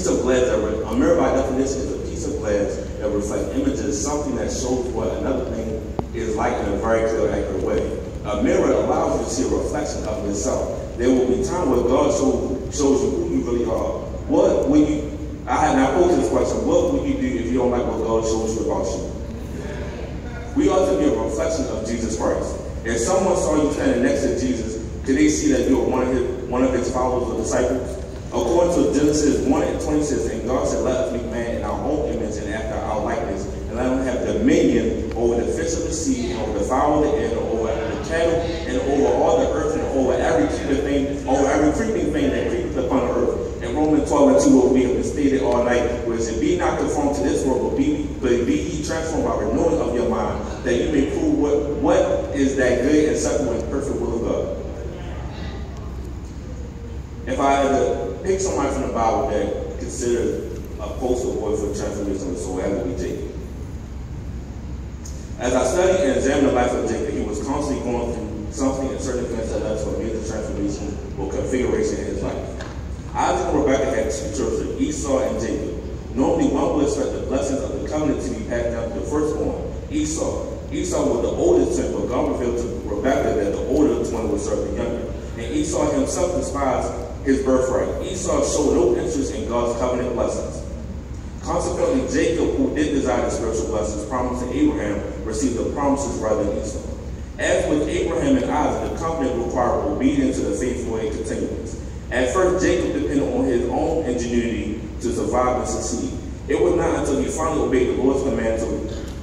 piece of glass a mirror by definition is a piece of glass that reflects images, something that shows what another thing is like in a very clear, accurate way. A mirror allows you to see a reflection of yourself. There will be times where God shows you who you really are. What would you, I posed this question, what would you do if you don't like what God shows you about you? We ought to be a reflection of Jesus Christ. If someone saw you standing next to Jesus, could they see that you are one of his followers or disciples? According to Genesis 1:26, and God said, let us make man in our own image and after our likeness, and let him have dominion over the fish of the sea, and over the fowl of the air, and over the cattle, and over all the earth, and over every creeping thing that creeps upon the earth. In Romans 12:2, what we have been stated all night, where it said, be not conformed to this world, but be ye transformed by renewing of your mind, that you may prove what is that good and acceptable and perfect will of God. If I had to pick somebody from the Bible that considered a poster boy for transformation of the soul, that would be Jacob. As I studied and examined the life of Jacob, he was constantly going through something and certain events that led to a major transformation or configuration in his life. Isaac and Rebekah had two children, Esau and Jacob. Normally, one would expect the blessings of the covenant to be passed down to the firstborn, Esau. Esau was the oldest son, but God revealed to Rebekah that the older twin would serve the younger. And Esau himself despised his birthright. Esau showed no interest in God's covenant blessings. Consequently, Jacob, who did desire the spiritual blessings promised to Abraham, received the promises rather than Esau. As with Abraham and Isaac, the covenant required obedience to the faithful and continuance. At first, Jacob depended on his own ingenuity to survive and succeed. It was not until he finally obeyed the Lord's command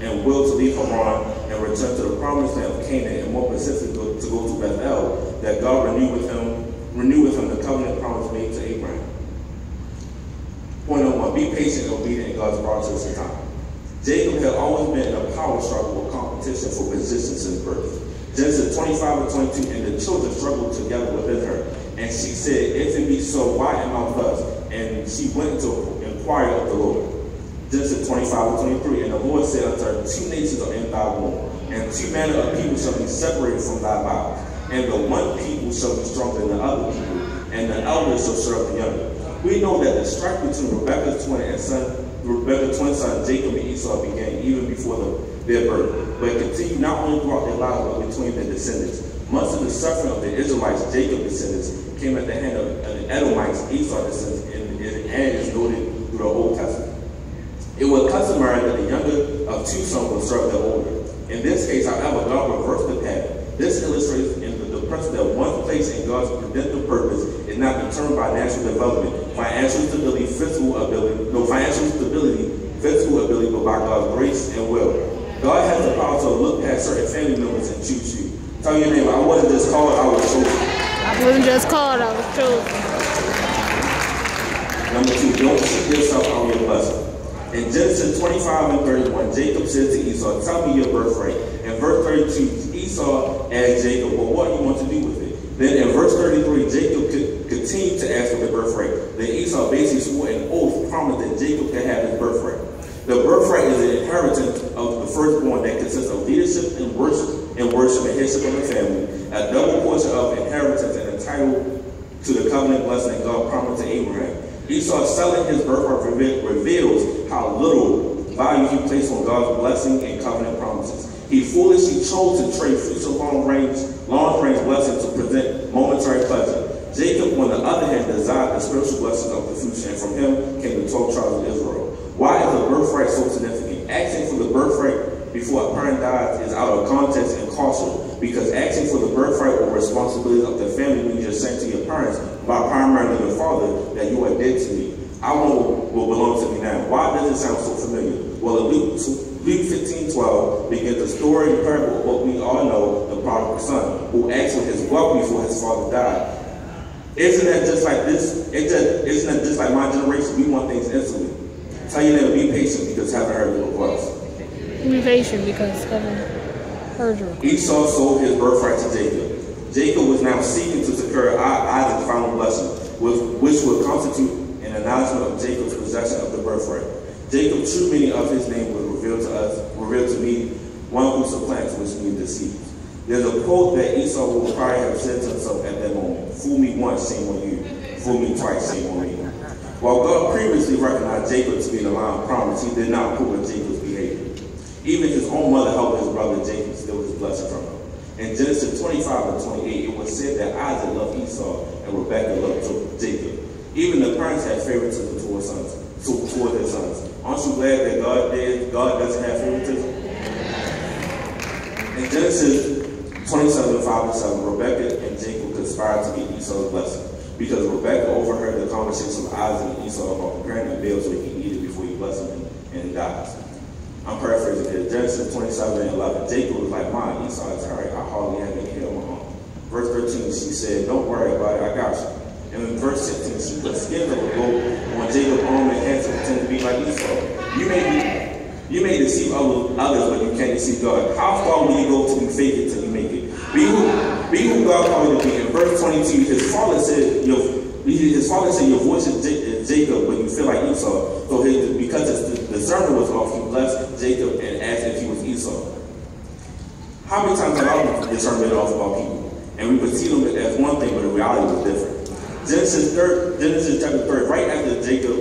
and will to leave Haran and return to the promised land of Canaan, and more specifically to go to Bethel, that God renewed with him the covenant promise made to Abraham. Point number one, be patient and obedient in God's process and time. Jacob had always been in a power struggle or competition for position since birth. Genesis 25:22, and the children struggled together within her. And she said, if it be so, why am I thus? And she went to inquire of the Lord. Genesis 25:23, and the Lord said unto her, two nations are in thy womb, and two manner of people shall be separated from thy bowels. And the one people shall be stronger than the other people, and the elder shall serve the younger. We know that the strife between Rebekah's twin son Jacob and Esau began even before their birth, but continued not only throughout their lives, but between their descendants. Much of the suffering of the Israelites, Jacob descendants, came at the hand of the Edomites, Esau descendants, and is noted through the Old Testament. It was customary that the younger of two sons would serve the older. In this case, however, God reversed the pattern. This illustrates the principle that one's place in God's redemptive purpose is not determined by natural development, financial stability, physical ability, but by God's grace and will. God has the power to look past certain family members and choose you. Tell your neighbor, I wasn't just called, I was chosen. I wasn't just called, I was chosen. Number two, don't cheat yourself out of your blessing. In Genesis 25:31, Jacob said to Esau, tell me your birthright. In verse 32, Esau asked Jacob, well, what do you want to do with it? Then in verse 33, Jacob continued to ask for the birthright. Then Esau basically swore an oath, promised that Jacob could have his birthright. The birthright is an inheritance of the firstborn that consists of leadership and worship and headship of the family, a double portion of inheritance and a title to the covenant blessing that God promised to Abraham. Esau selling his birthright reveals how little value he placed on God's blessing and covenant promises. He foolishly chose to trade future long-range blessings to present momentary pleasure. Jacob, on the other hand, desired the spiritual blessings of the future, and from him came the 12 tribes of Israel. Why is the birthright so significant? Asking for the birthright before a parent dies is out of context and caution, because asking for the birthright or responsibility of the family means you're saying to your parents, by primarily your father, that you are dead to me. I want what belongs to me now. Why does it sound so familiar? Well, Luke 15:12 begins the story and parable of what we all know, the prodigal son, who asked for his wealth before his father died. Isn't that just like this? Isn't that just like my generation? We want things instantly. Tell you that, be patient because heaven heard your request. Be patient because heaven heard your request. Esau sold his birthright to Jacob. Jacob was now seeking to secure Isaac's final blessing, which would constitute an announcement of Jacob's possession of the birthright. Jacob's true meaning of his name was revealed to me, one who supplants, which means deceives. There's a quote that Esau will probably have said to himself at that moment: fool me once, shame on you. Fool me twice, shame on me. While God previously recognized Jacob to be the line of promise, he did not approve of Jacob's behavior. Even his own mother helped his brother Jacob steal his blessing from him. In Genesis 25 and 28, it was said that Isaac loved Esau and Rebekah loved Jacob. Even the parents had favoritism toward their sons. Aren't you glad that God doesn't have favoritism? In Genesis 27, 5-7, Rebekah and Jacob conspired to get Esau's blessing because Rebekah overheard the conversation of Isaac and Esau about preparing a meal so he can eat it before he blesses him and dies. I'm paraphrasing here. Genesis 27 and 11. Jacob was like, "Mine, Esau is hurry. I hardly have any hair on my arm." Verse 13, she said, "Don't worry about it. I got you." And in verse 16, she put skins of a goat on Jacob's arm and hands to pretend to be like Esau. You may deceive others, but you can't deceive God. How far will you go till you fake it till you make it? Be who God called you to be. In verse 22, his father said, "Your voice is Jacob, but you feel like Esau." So because his discernment was off, he blessed Jacob and asked if he was Esau. How many times have our discernment off about people? And we would see them as one thing, but the reality was different. Genesis chapter 3, right after Jacob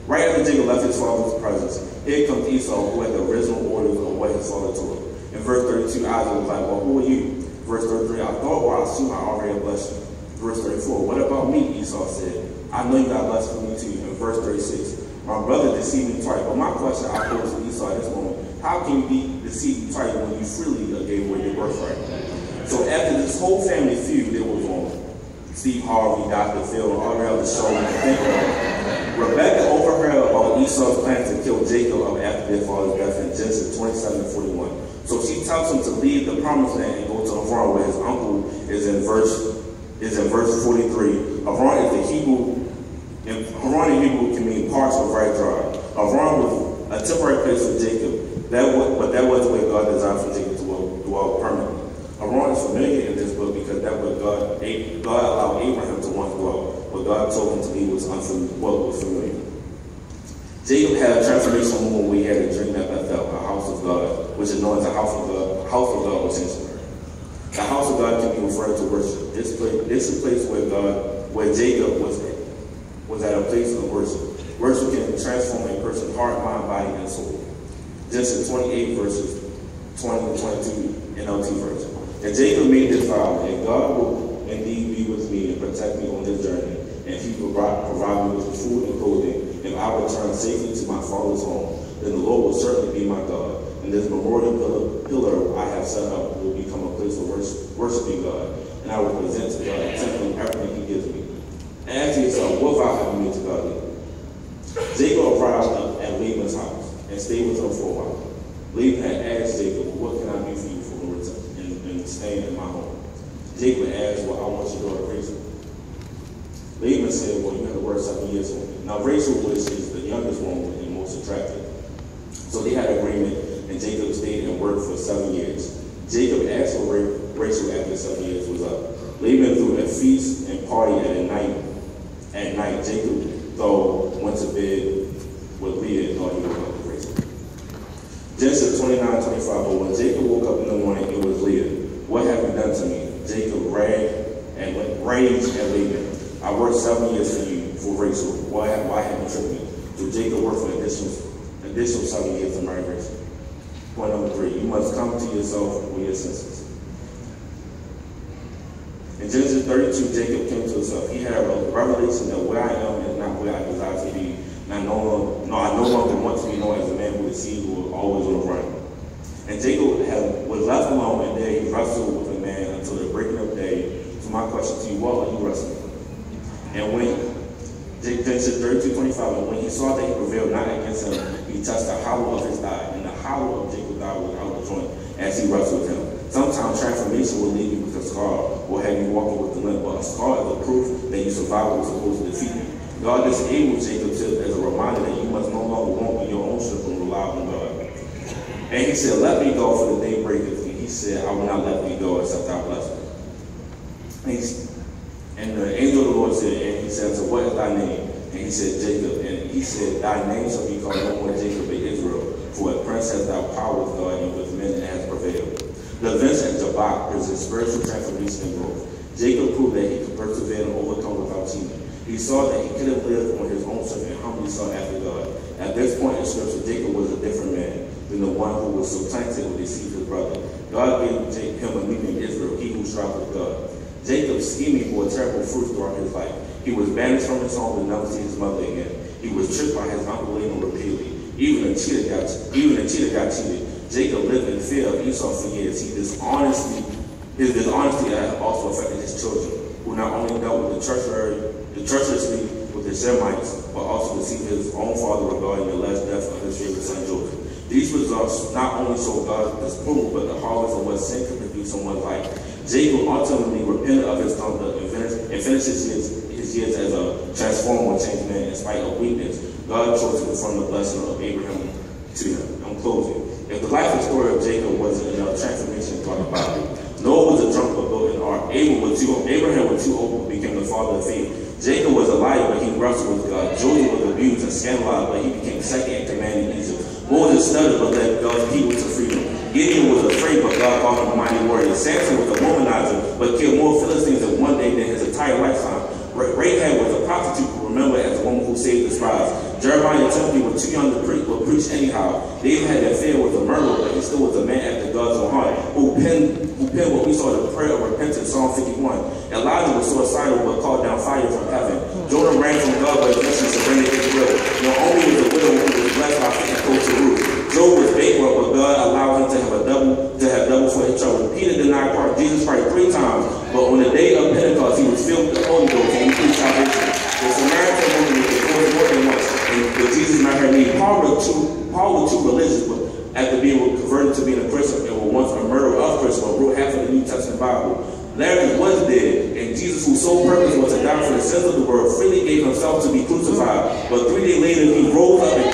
left his father's presence, here comes Esau, who had the original orders of what his father told him. In verse 32, Isaac was like, "Well, who are you?" Verse 33, "I thought, or I assume I already blessed you." Verse 34, "What about me?" Esau said. "I know you got blessed for me too." In verse 36, "My brother deceived me twice." But my question I pose to Esau at this moment, how can you be deceived twice when you freely gave away your birthright? So after this whole family feud, there was Steve Harvey, Dr. Phil, and all the other shows you can think of. Rebekah overheard about Esau's plans to kill Jacob after their father's death in Genesis 27:41. So she tells him to leave the promised land and go to Hebron, where his uncle is in verse 43. Hebron is the Hebrew, and Hebron in Hebrew can mean parched or very dry. Hebron was a temporary place for Jacob, but that wasn't where God designed for Jacob to dwell permanently. Hebron is familiar in this book because that's where God allowed Abraham to once dwell. What God told him to leave was familiar. Jacob had a transformational moment where he had a dream at Bethel, a house of God, which is known as a house of God or sanctuary. The house of God can be referred to worship. This is a place where Jacob was at a place of worship. Worship can transform a person's heart, mind, body, and soul. Genesis 28 verses 20 to 22 NLT version. And Jacob made this vow, "And God will indeed be with me and protect me on this journey, and if he provide me with food and clothing, if I return safely to my father's home, then the Lord will certainly be my God. And this memorial pillar I have set up will become a place of worshiping God, and I will present to God simply everything he gives me." And ask yourself, what vow have you made to God lately? Jacob arrived at Laban's house and stayed with him for a while. Laban had asked Jacob, "What can I do for you for the return and staying in my home?" Jacob asked, "Well, I want your daughter Rachel." Laban said, "Well, you have to work 7 years for me." Now, Rachel was the youngest woman and most attractive. So they had an agreement, and Jacob stayed and worked for 7 years. Jacob asked for Rachel after 7 years was up. Laban threw a feast and party at night. Jacob, though, went to bed with Leah and thought he would come to Rachel. Genesis 29:25. But when Jacob woke up in the morning, it was Leah. "What have you done to me?" Jacob raged at Laban. "I worked 7 years for Rachel. Why have you tricked me?" So Jacob worked for an additional 7 years to marry Rachel. Point number 3, you must come to yourself with your senses. In Genesis 32, Jacob came to himself. He had a revelation that where I am is not where I desire to be. And I no longer want to be known as a man who is seen who was always on the run. And Jacob was left alone, and there he wrestled with a man until the breaking of day. So my question to you, what are you wrestling with? And when Genesis 32:25, and when he saw that he prevailed not against him, he touched the hollow of his thigh, and the hollow of Jacob's thigh was out of joint as he wrestled with him. Sometimes transformation will leave you with a scar, or have you walking with the limp, but a scar is a proof that you survived what was supposed to defeat you. God disabled Jacob as a reminder that you must no longer walk with your own strength and rely on God. And he said, "Let me go, for the day breaketh." And he said, "I will not let thee go except thou bless me." And the angel of the Lord said, and he said, "So what is thy name?" And he said, "Jacob." And he said, "Thy name shall be called no more Jacob, but Israel. For a prince hast thou power with God and with men and has prevailed." The events at Jabbok present spiritual transformation and growth. Jacob proved that he could persevere and overcome without cheating. He saw that he could have lived on his own strength and humbly sought after God. At this point in Scripture, Jacob was a different man than the one who was so tainted when he deceived his brother. God gave him a new name, Israel, he who strived with God. Jacob's scheming bore terrible fruit throughout his life. He was banished from his home and never see his mother again. He was tricked by his uncle Laban repeatedly. Even a cheater got cheated. Jacob lived in fear of Esau for years. His dishonesty had also affected his children, who not only dealt with treacherously with the Shemites, but also deceived his own father regarding the alleged death of his favorite son Joseph. These results not only show God's disapproval, but the harvest of what sin can produce in one's life. Jacob ultimately repented of his conduct and finished his years as a transformed or changed man in spite of weakness. God chose to confirm the blessing of Abraham to him. I'm closing. If the life and story of Jacob wasn't enough transformation throughout the Bible, Noah was a drunk but built an ark. Abraham was too old, became the father of faith. Jacob was a liar, but he wrestled with God. Joseph was abused and scandalized, but he became second in command in Egypt. Moses stuttered, but led God's people to freedom. Gideon was afraid, but God called him a mighty warrior. Samson was a womanizer, but killed more Philistines in one day than his entire lifetime. Rahab was a prostitute, remembered as the woman who saved the spies. Jeremiah and Timothy were too young to preach, but preached anyhow. David had that fear, was a murderer, but he still was a man after God's own heart, who penned what we saw the prayer of repentance, Psalm 51. Elijah was suicidal, but called down fire from heaven. Jonah ran from God, but eventually surrendered his will. Naomi was a widow who was blessed by faith and close to Ruth. Job was bankrupt, but God allowed him to have double for his trouble. Peter denied Jesus Christ 3 times, but on the day of Pentecost, he was filled with the Holy Ghost and he preached salvation. The Samaritan woman was divorced more than once, but Jesus met her need. Paul was too religious, but after being converted to being a Christian and was once a murderer of Christians, but wrote half of the New Testament Bible. Lazarus was dead, and Jesus, whose sole purpose was to die for the sins of the world, freely gave himself to be crucified. But 3 days later, he rose up and